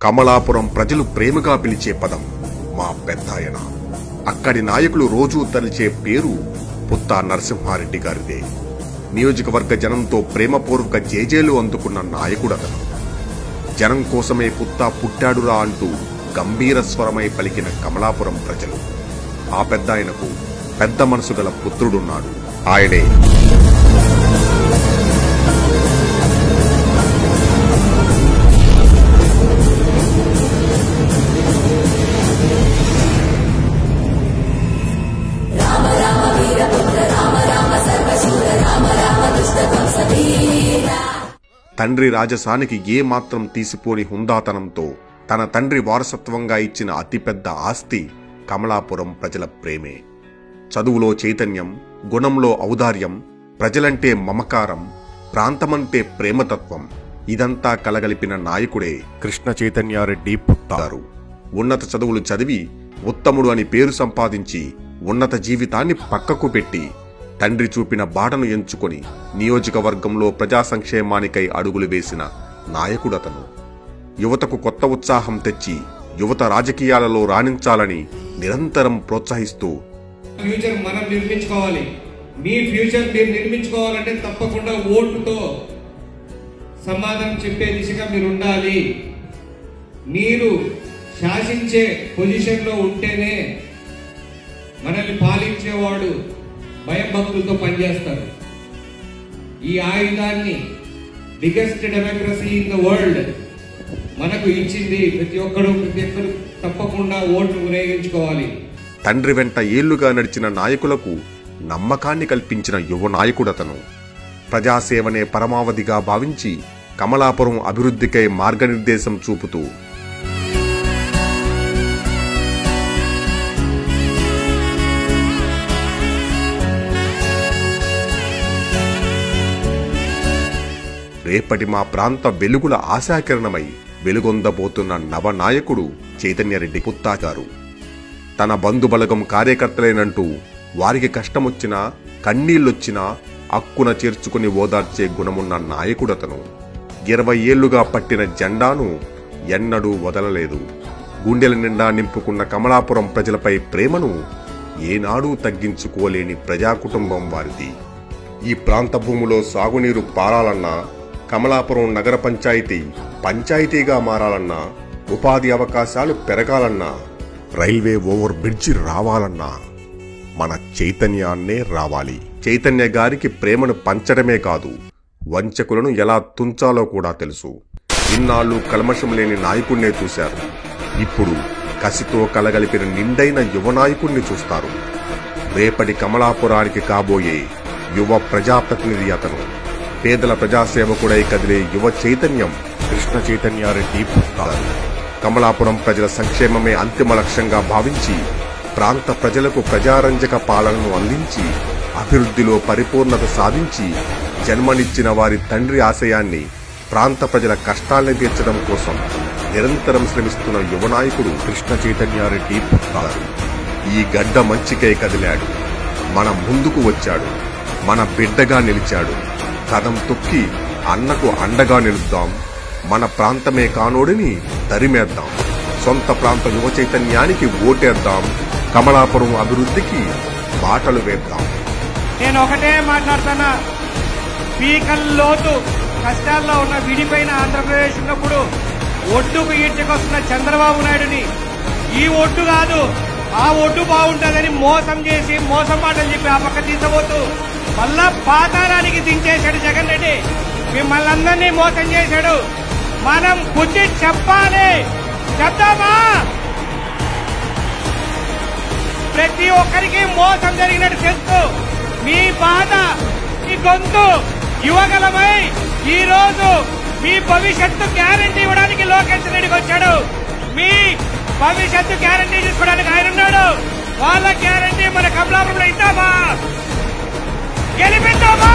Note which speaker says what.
Speaker 1: కమలాపురం ప్రజలు ప్రేమగా పిలిచే పదం మా పెద్దాయన. అక్కడి నాయకులు రోజూ తలిచే పేరు పుత్తా నరసింహారెడ్డి గారిదే. నియోజకవర్గ జనంతో ప్రేమపూర్వక జేజేలు అందుకున్న నాయకుడతను. జనం కోసమే పుత్తా పుట్టాడురా అంటూ గంభీర స్వరమై పలికిన కమలాపురం ప్రజలు. ఆ పెద్దాయనకు పెద్ద మనసు గల పుత్రుడున్నాడు. ఆయనే తండ్రి రాజసానికి ఏ మాత్రం తీసిపోని హుందాతనంతో తన తండ్రి వారసత్వంగా ఇచ్చిన అతిపెద్ద ఆస్తి కమలాపురం ప్రజల ప్రేమే. చదువులో చైతన్యం, గుణంలో ఔదార్యం, ప్రజలంటే మమకారం, ప్రాంతమంటే ప్రేమతత్వం ఇదంతా కలగలిపిన నాయకుడే కృష్ణ చైతన్యారెడ్డి పుత్తారు. ఉన్నత చదువులు చదివి ఉత్తముడు అని పేరు సంపాదించి ఉన్నత జీవితాన్ని పక్కకు పెట్టి తండ్రి చూపిన బాటను ఎంచుకొని నియోజకవర్గంలో ప్రజా సంక్షేమానికై అడుగులు వేసిన నాయకుడతను. యువతకు కొత్త ఉత్సాహం తెచ్చి యువత రాజకీయాలలో రాణించాలని నిరంతరం ప్రోత్సహిస్తూ
Speaker 2: ఫ్యూచర్ మనం నిర్మించుకోవాలి. మీ ఫ్యూచర్ మీరు నిర్మించుకోవాలంటే తప్పకుండా ఓటుతో సమాధానం చెప్పే దిశగా మీరు ఉండాలి. మీరు శాసించే పొజిషన్లో ఉంటేనే మనల్ని పాలించేవాడు భయభక్తులతో పనిచేస్తారు. ఈ ఆయుధాన్ని biggest democracy in the world మనకు ఇచ్చింది. ప్రతి ఒక్కరు తప్పకుండా ఓటు వినియోగించుకోవాలి.
Speaker 1: తండ్రి వెంట ఏళ్లుగా నడిచిన నాయకులకు నమ్మకాన్ని కల్పించిన యువ నాయకుడతను. ప్రజాసేవనే పరమావధిగా భావించి కమలాపురం అభివృద్ధికై మార్గనిర్దేశం చూపుతూ రేపటి మా ప్రాంత వెలుగుల ఆశాకిరణమై వెలుగొందబోతున్న నవనాయకుడు చైతన్యరెడ్డి పుత్తా గారు. తన బంధుబలగం కార్యకర్తలేనంటూ వారికి కష్టమొచ్చినా కన్నీళ్లొచ్చినా అక్కున చేర్చుకుని ఓదార్చే గుణమున్న నాయకుడతను. 20 ఏళ్లుగా పట్టిన జెండాను ఎన్నడూ వదలలేదు. గుండెల నిండా నింపుకున్న కమలాపురం ప్రజలపై ప్రేమను ఏనాడూ తగ్గించుకోలేని ప్రజాకుటుంబం వారిది. ఈ ప్రాంత భూములో సాగునీరు పారాలన్నా, కమలాపురం నగర పంచాయతీగా మారాలన్నా, ఉపాధి అవకాశాలు పెరగాలన్నా, రైల్వే ఓవర్ బ్రిడ్జి రావాలన్నా మన చైతన్యాన్నే రావాలి. చైతన్య గారికి ప్రేమను పంచడమే కాదు, వంచకులను ఎలా తుంచాలో కూడా తెలుసు. ఇన్నాళ్లు కల్మషం లేని నాయకుణ్ణే చూశారు. ఇప్పుడు కసితో కలగలిపిన నిండైన యువ నాయకుణ్ణి చూస్తారు. రేపటి కమలాపురానికి కాబోయే యువ ప్రజాప్రతినిధి అతను. పేదల ప్రజాసేవకుడై కదిలే యువ చైతన్యం కృష్ణ చైతన్యారెడ్డి పుత్తారు. కమలాపురం ప్రజల సంక్షేమమే అంతిమ లక్ష్యంగా భావించి ప్రాంత ప్రజలకు ప్రజారంజక పాలనను అందించి అభివృద్ధిలో పరిపూర్ణత సాధించి జన్మనిచ్చిన వారి తండ్రి ఆశయాన్ని, ప్రాంత ప్రజల కష్టాల్ని తీర్చడం కోసం నిరంతరం శ్రమిస్తున్న యువ నాయకుడు కృష్ణ చైతన్యారెడ్డి పుత్తారు. ఈ గడ్డ మంచికై కదిలాడు, మన ముందుకు వచ్చాడు, మన బిడ్డగా నిలిచాడు. కదం తొక్కి అన్నకు అండగా నిలుద్దాం, మన ప్రాంతమే కానోడిని తరిమేద్దాం, సొంత ప్రాంత యువ చైతన్యానికి ఓటేద్దాం, కమలాపురం అభివృద్ధికి బాటలు వేద్దాం.
Speaker 3: నేను ఒకటే మాట్లాడుతున్నా, పీకల్లోతు కష్టాల్లో ఉన్న విడిపోయిన ఆంధ్రప్రదేశ్ ఉన్నప్పుడు ఒడ్డుకు ఈడ్చుకొస్తున్న చంద్రబాబు నాయుడుని ఈ ఒడ్డు కాదు ఆ ఒడ్డు బాగుంటుందని మోసం చేసి మోసం మాటలు చెప్పి ఆ పక్క తీసబోతూ మళ్ళా పాతాళానికి దించేశాడు జగన్ రెడ్డి. మిమ్మల్ని అందరినీ మోసం చేశాడు. మనం బుద్ధి చెప్పాలి, చెప్తామా? ప్రతి ఒక్కరికి మోసం జరిగినట్టు తెలుసు. మీ బాధ, మీ గొంతు యువగలమై ఈ రోజు మీ భవిష్యత్తు గ్యారంటీ ఇవ్వడానికి లోకేష్ రెడ్డికి వచ్చాడు. మీ భవిష్యత్తు గ్యారంటీ తీసుకోవడానికి ఆయన ఉన్నాడు. వాళ్ళ గ్యారంటీ మన కమలాపురంలో ఇద్దామా? గెలిపిద్దామా?